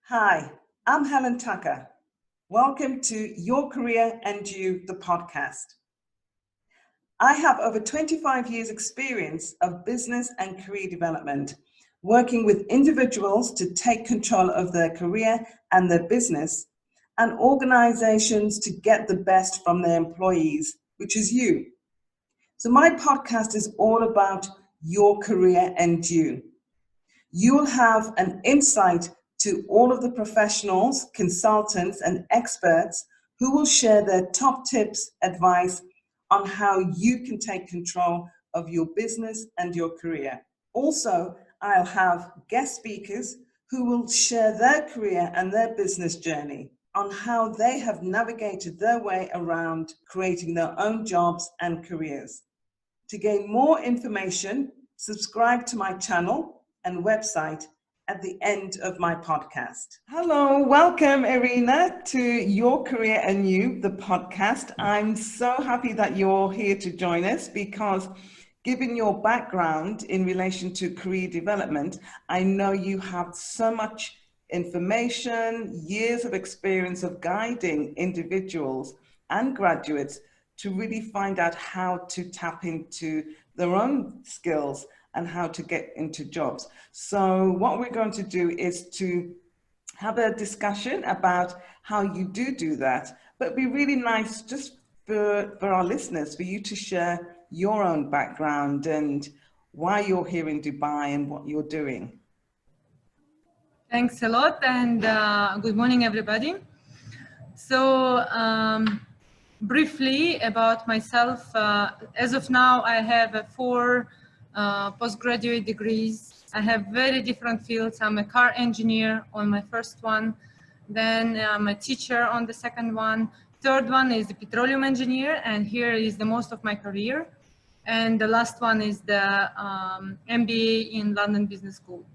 Hi, I'm Helen Tucker. Welcome to Your Career and You, the podcast. I have over 25 years experience of business and career development, working with individuals to take control of their career and their business, and organizations to get the best from their employees, which is you. So my podcast is all about your career and you. You'll have an insight to all of the professionals, consultants, and experts who will share their top tips, advice on how you can take control of your business and your career. Also, I'll have guest speakers who will share their career and their business journey on how they have navigated their way around creating their own jobs and careers. To gain more information, subscribe to my channel and website at the end of my podcast. Hello, welcome Irina to Your Career and You, the podcast. I'm so happy that you're here to join us because given your background in relation to career development, I know you have so much information, years of experience of guiding individuals and graduates to really find out how to tap into their own skills and how to get into jobs. So what we're going to do is to have a discussion about how you do that, but it'd be really nice just for our listeners, for you to share your own background and why you're here in Dubai and what you're doing. Thanks a lot, and good morning, everybody. So briefly about myself, as of now, I have 4 postgraduate degrees. I have very different fields. I'm a car engineer on my first one, then I'm a teacher on the second one. Third one is the petroleum engineer, and here is the most of my career. And the last one is the MBA in London Business School.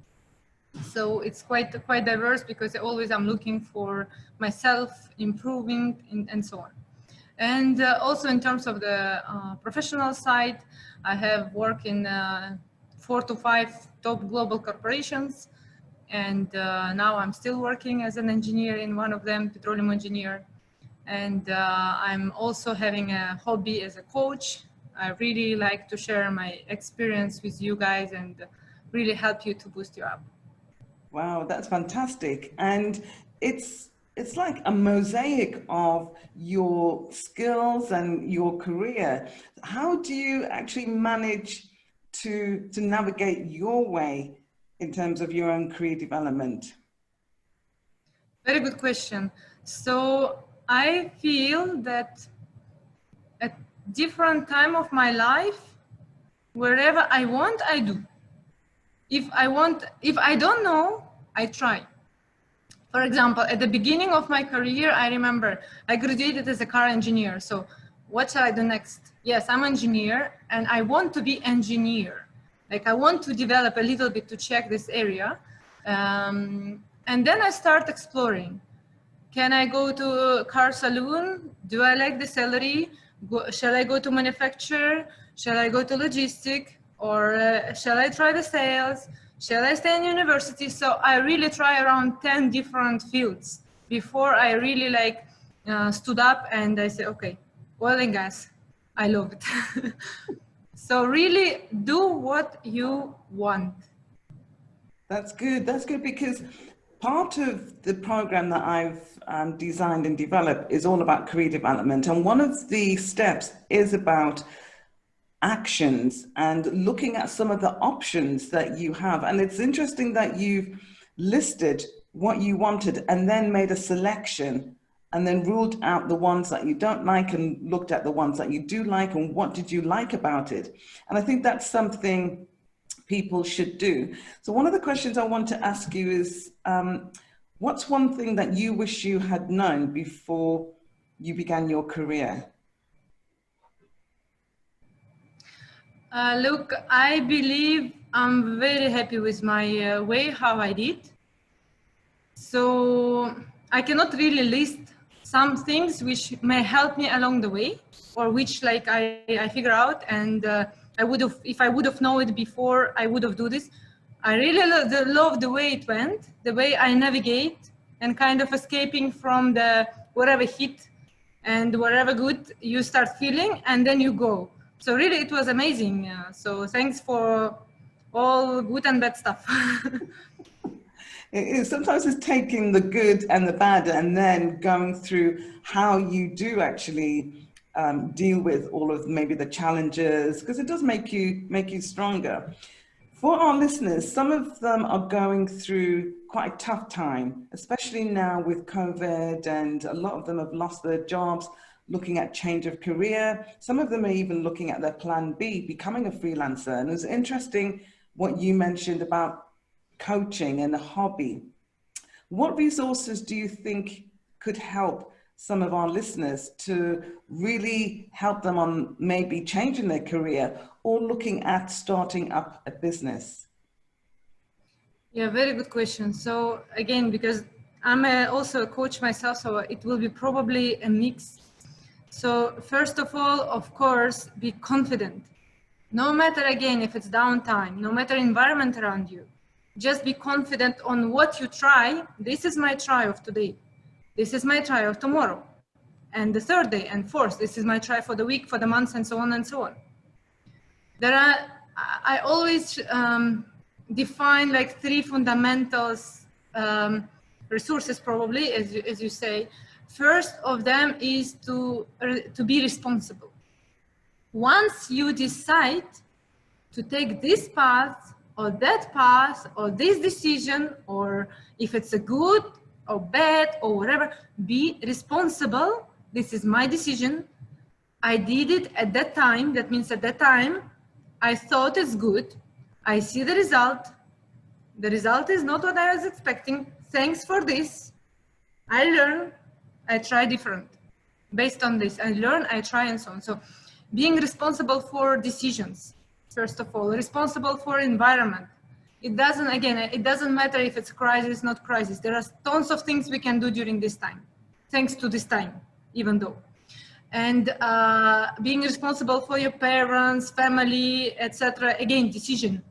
So it's quite diverse because I'm looking for myself, improving, and so on. And also in terms of the professional side, I have worked in 4 to 5 top global corporations, and now I'm still working as an engineer in one of them, petroleum engineer. And I'm also having a hobby as a coach. I really like to share my experience with you guys and really help you to boost you up. Wow, that's fantastic. And it's like a mosaic of your skills and your career. How do you actually manage to navigate your way in terms of your own career development? Very good question. So I feel that at different time of my life, wherever I want, I do. If I don't know, I try. For example, at the beginning of my career, I remember I graduated as a car engineer. So what shall I do next? Yes, I'm an engineer and I want to be engineer. Like I want to develop a little bit to check this area. And then I start exploring. Can I go to a car salon? Do I like the salary? Shall I go to manufacturer? Shall I go to logistic? Or shall I try the sales? Shall I stay in university? So I really try around 10 different fields before I really stood up and I said, okay, oil and gas, I love it. So really do what you want. That's good. That's good because part of the program that I've designed and developed is all about career development. And one of the steps is about actions and looking at some of the options that you have. And it's interesting that you've listed what you wanted and then made a selection and then ruled out the ones that you don't like and looked at the ones that you do like and what did you like about it. And I think that's something people should do. So one of the questions I want to ask you is, what's one thing that you wish you had known before you began your career? Look, I believe I'm very happy with my way how I did. So I cannot really list some things which may help me along the way or which I figure out and I would have, if I would have known it before, I would have do this. I really love the way it went, the way I navigate, and kind of escaping from the whatever heat and whatever good you start feeling, and then you go. So really, it was amazing. So thanks for all good and bad stuff. Sometimes it's taking the good and the bad and then going through how you do actually deal with all of maybe the challenges, because it does make you stronger. For our listeners, some of them are going through quite a tough time, especially now with COVID, and a lot of them have lost their jobs, looking at change of career. Some of them are even looking at their plan B, becoming a freelancer. And it was interesting what you mentioned about coaching and a hobby. What resources do you think could help some of our listeners to really help them on maybe changing their career or looking at starting up a business? Yeah, very good question. So again, because I'm also a coach myself, so it will be probably a mix. So first of all, of course, be confident. No matter, again, if it's downtime, no matter environment around you, just be confident on what you try. This is my try of today. This is my try of tomorrow. And the third day and fourth, this is my try for the week, for the months, and so on and so on. I always define like three fundamentals, resources probably, as you say. First of them is to be responsible. Once you decide to take this path or that path or this decision, or if it's a good or bad or whatever, be responsible. This is my decision. I did it at that time. That means at that time, I thought it's good. I see the result. The result is not what I was expecting. Thanks for this. I learn. I try different. Based on this, I learn, I try, and so on. So being responsible for decisions, first of all, responsible for environment. It doesn't matter if it's crisis, not crisis. There are tons of things we can do during this time, thanks to this time, even though. And being responsible for your parents, family, etc. Again, decision.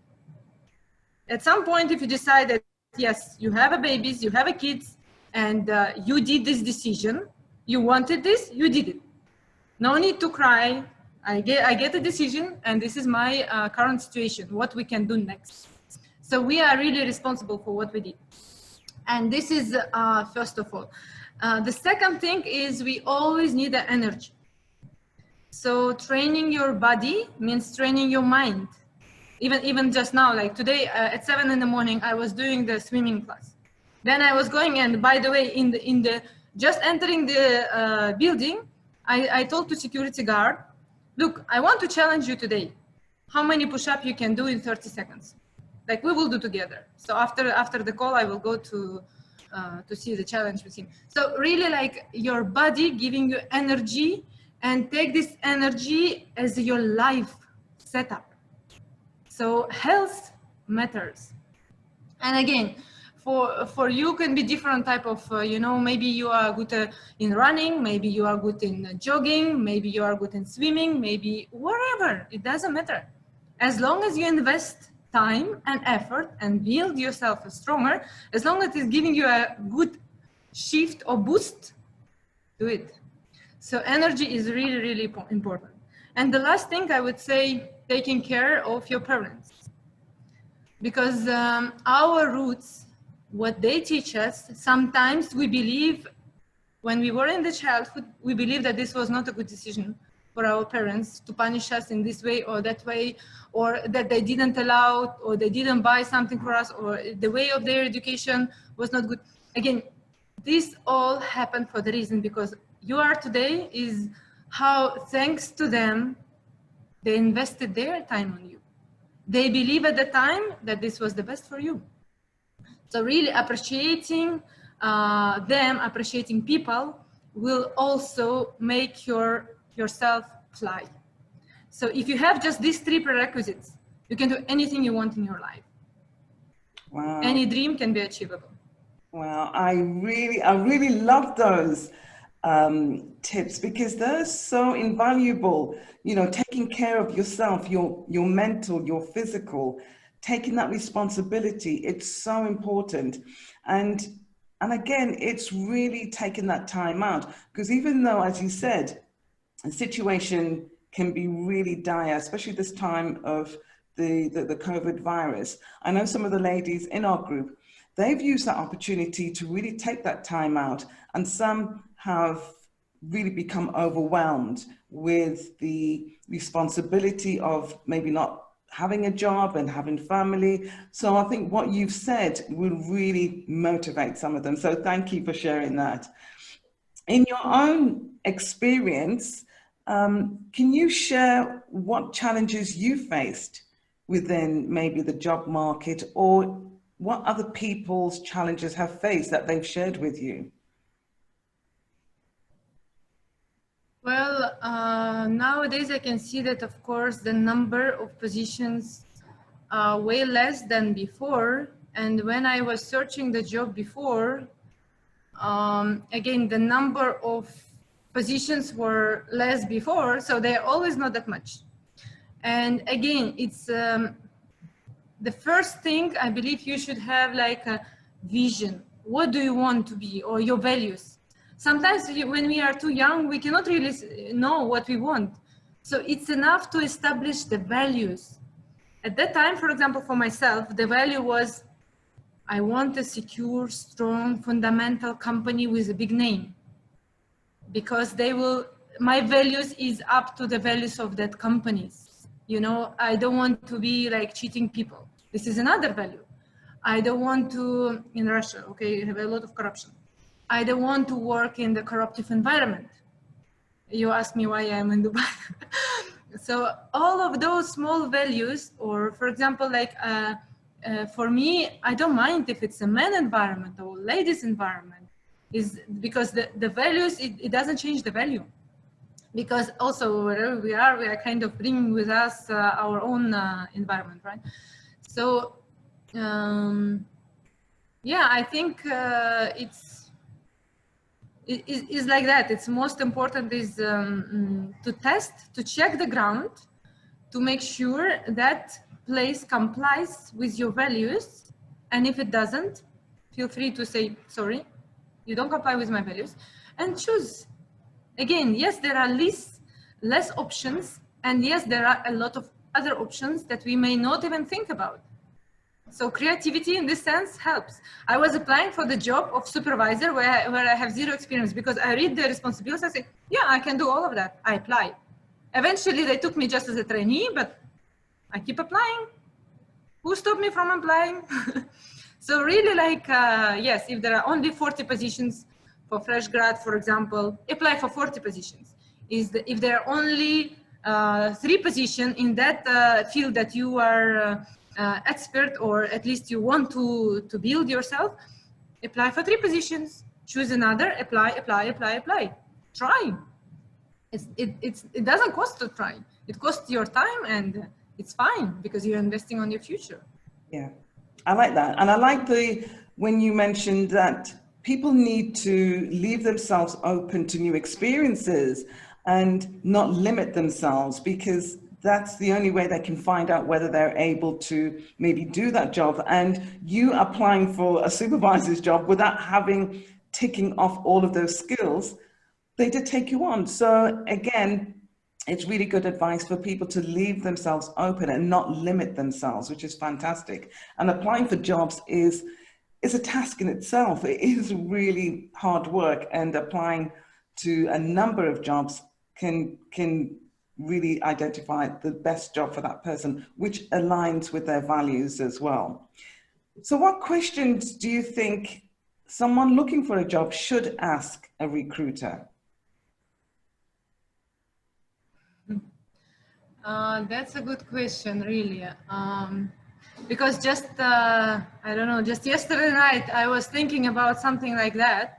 At some point, if you decide that, yes, you have a babies, you have a kids, and you did this decision, you wanted this, you did it. No need to cry. I get a decision, and this is my current situation, what we can do next. So we are really responsible for what we did. And this is first of all. The second thing is we always need the energy. So training your body means training your mind. Even just now, like today at 7 in the morning, I was doing the swimming class. Then I was going, and by the way, in the just entering the building, I told the security guard, look, I want to challenge you today. How many push-ups you can do in 30 seconds? Like we will do together. So after the call, I will go to see the challenge with him. So really, like your body giving you energy, and take this energy as your life setup. So health matters. And again, for you can be different type of, maybe you are good in running, maybe you are good in jogging, maybe you are good in swimming, maybe whatever, it doesn't matter. As long as you invest time and effort and build yourself stronger, as long as it's giving you a good shift or boost, do it. So energy is really, really important. And the last thing I would say, taking care of your parents. Because our roots, what they teach us, sometimes we believe, when we were in the childhood, we believe that this was not a good decision for our parents to punish us in this way or that way, or that they didn't allow, or they didn't buy something for us, or the way of their education was not good. Again, this all happened for the reason, because you are today is how, thanks to them, they invested their time on you. They believe at the time that this was the best for you. So really appreciating them, appreciating people, will also make yourself fly. So if you have just these three prerequisites, you can do anything you want in your life. Wow. Any dream can be achievable. Wow, I really love those tips, because they're so invaluable. Taking care of yourself, your mental, your physical, taking that responsibility, it's so important. And And again, it's really taking that time out, because even though, as you said, the situation can be really dire, especially this time of the COVID virus. I know some of the ladies in our group, they've used that opportunity to really take that time out, and some have really become overwhelmed with the responsibility of maybe not having a job and having family. So I think what you've said will really motivate some of them. So thank you for sharing that. In your own experience, can you share what challenges you faced within maybe the job market, or what other people's challenges have faced that they've shared with you? Well, nowadays I can see that, of course, the number of positions are way less than before. And when I was searching the job before, again, the number of positions were less before, so they're always not that much. And again, it's the first thing I believe you should have like a vision. What do you want to be, or your values? Sometimes when we are too young, we cannot really know what we want. So it's enough to establish the values. At that time, for example, for myself, the value was, I want a secure, strong, fundamental company with a big name, because they will, my values is up to the values of that companies. You know, I don't want to be like cheating people. This is another value. I don't want to, in Russia, okay, you have a lot of corruption. I don't want to work in the corruptive environment. You ask me why I'm in Dubai. So all of those small values, or for example, like for me, I don't mind if it's a man environment or ladies environment, is because the values, it doesn't change the value. Because also wherever we are kind of bringing with us our own environment, right? So yeah, I think it's like that. It's most important is to test, to check the ground, to make sure that place complies with your values. And if it doesn't, feel free to say, sorry, you don't comply with my values, and choose. Again, yes, there are less options, and yes, there are a lot of other options that we may not even think about. So creativity in this sense helps. I was applying for the job of supervisor where I have zero experience, because I read the responsibilities, I say, yeah, I can do all of that. I apply. Eventually they took me just as a trainee, but I keep applying. Who stopped me from applying? So really, like, yes, if there are only 40 positions for fresh grad, for example, apply for 40 positions. If there are only 3 positions in that field that you are expert, or at least you want to build yourself, apply for 3 positions, choose another, apply. Try. It doesn't cost to try. It costs your time, and it's fine because you're investing on your future. Yeah, I like that. And I like when you mentioned that people need to leave themselves open to new experiences and not limit themselves, because that's the only way they can find out whether they're able to maybe do that job. And you applying for a supervisor's job without having ticking off all of those skills, they did take you on. So again, it's really good advice for people to leave themselves open and not limit themselves, which is fantastic. And applying for jobs is a task in itself. It is really hard work, and applying to a number of jobs can really identify the best job for that person, which aligns with their values as well. So what questions do you think someone looking for a job should ask a recruiter? That's a good question, really. Because just, I don't know, just yesterday night, I was thinking about something like that.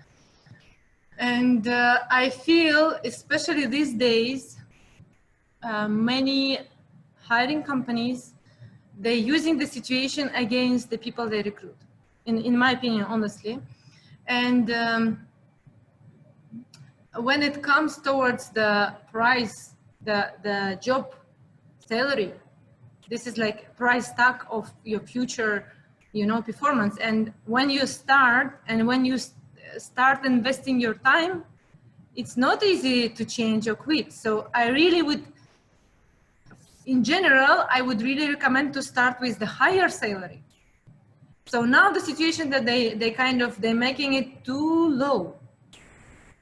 And I feel, especially these days, many hiring companies, they're using the situation against the people they recruit, in my opinion, honestly. And when it comes towards the price, the job salary, this is like price tag of your future performance. And when you start start investing your time, it's not easy to change or quit. So I really would, in general, I would really recommend to start with the higher salary. So now the situation that they're making it too low,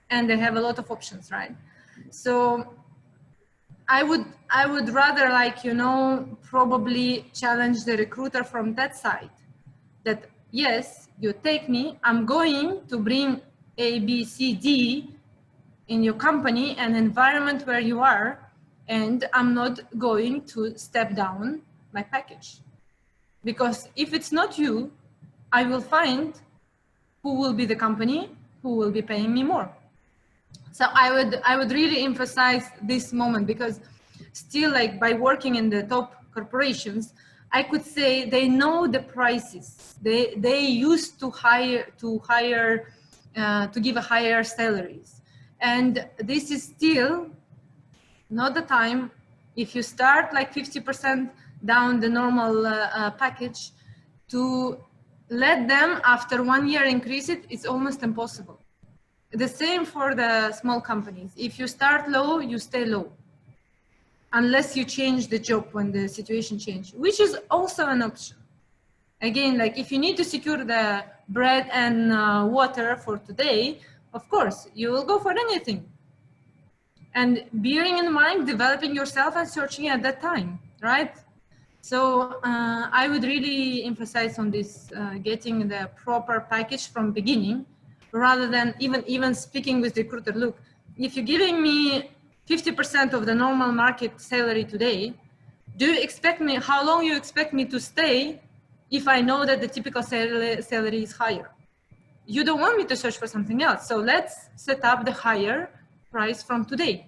and they have a lot of options, right? So I would rather, like, probably challenge the recruiter from that side, that yes, you take me, I'm going to bring A, B, C, D in your company, an environment where you are, and I'm not going to step down my package. Because if it's not you, I will find who will be the company who will be paying me more. So I would really emphasize this moment, because still, like, by working in the top corporations, I could say they know the prices. They used to give a higher salaries, and this is still not the time. If you start like 50% down the normal package, to let them after 1 year increase it, it's almost impossible. The same for the small companies. If you start low, you stay low, unless you change the job when the situation changes, which is also an option. Again, like, if you need to secure the bread and water for today, of course, you will go for anything. And bearing in mind, developing yourself and searching at that time, right? So I would really emphasize on this, getting the proper package from beginning, rather than even speaking with the recruiter. Look, if you're giving me 50% of the normal market salary today, do you expect me, how long you expect me to stay if I know that the typical salary is higher? You don't want me to search for something else. So let's set up the higher price from today.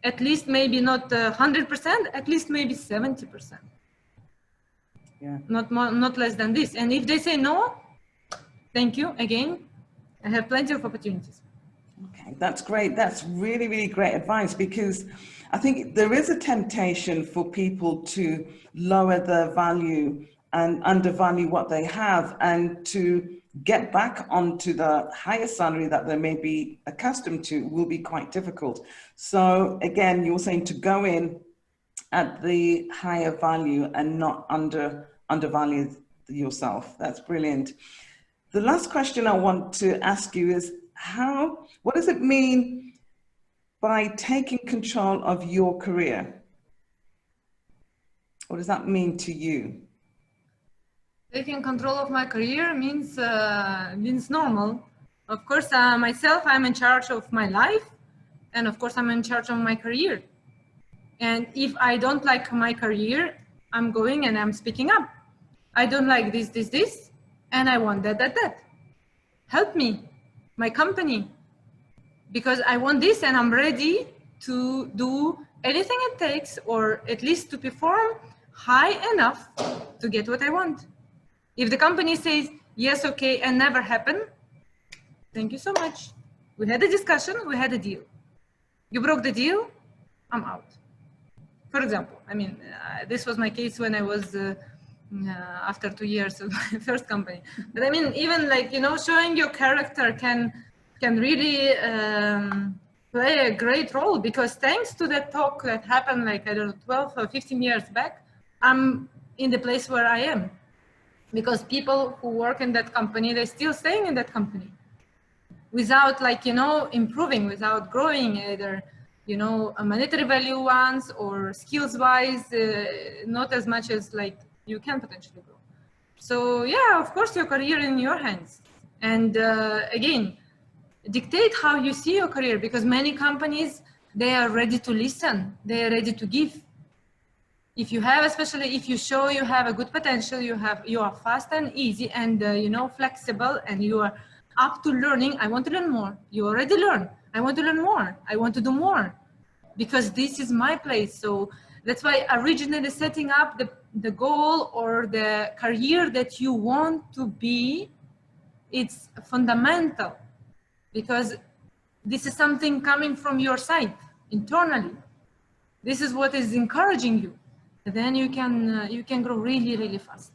At least maybe not 100%, at least maybe 70%. Yeah. Not more, not less than this. And if they say no, thank you again. I have plenty of opportunities. Okay, that's great. That's really, really great advice, because I think there is a temptation for people to lower their value and undervalue what they have, and to get back onto the higher salary that they may be accustomed to will be quite difficult. So again, you're saying to go in at the higher value and not undervalue yourself. That's brilliant. The last question I want to ask you is, what does it mean by taking control of your career? What does that mean to you? Taking control of my career means normal. Of course, myself, I'm in charge of my life, and of course, I'm in charge of my career. And if I don't like my career, I'm going and I'm speaking up. I don't like this, and I want that. Help me, my company, because I want this, and I'm ready to do anything it takes, or at least to perform high enough to get what I want. If the company says, yes, okay, and never happen, thank you so much. We had a discussion, we had a deal. You broke the deal, I'm out. For example, I mean, this was my case when I was after 2 years of my first company. But I mean, even like, showing your character can really play a great role, because thanks to that talk that happened like, I don't know, 12 or 15 years back, I'm in the place where I am. Because people who work in that company, they're still staying in that company without, like, improving, without growing, either, a monetary value wise or skills wise, not as much as like you can potentially grow. So yeah, of course, your career in your hands. And again, dictate how you see your career, because many companies, they are ready to listen, they are ready to give. If you have, especially if you show you have a good potential, you are fast and easy and flexible, and you are up to learning. I want to learn more. You already learn. I want to learn more. I want to do more, because this is my place. So that's why originally setting up the goal or the career that you want to be, it's fundamental, because this is something coming from your side internally. This is what is encouraging you. Then you can grow really, really fast.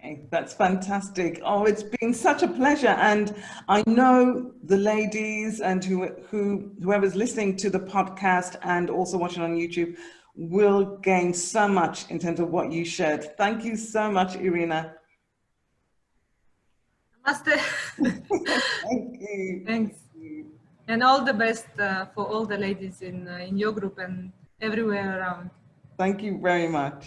Okay, that's fantastic. Oh, it's been such a pleasure. And I know the ladies and whoever's listening to the podcast and also watching on YouTube will gain so much in terms of what you shared. Thank you so much, Irina. Namaste. Thank you. Thanks. And all the best for all the ladies in your group and everywhere around. Thank you very much.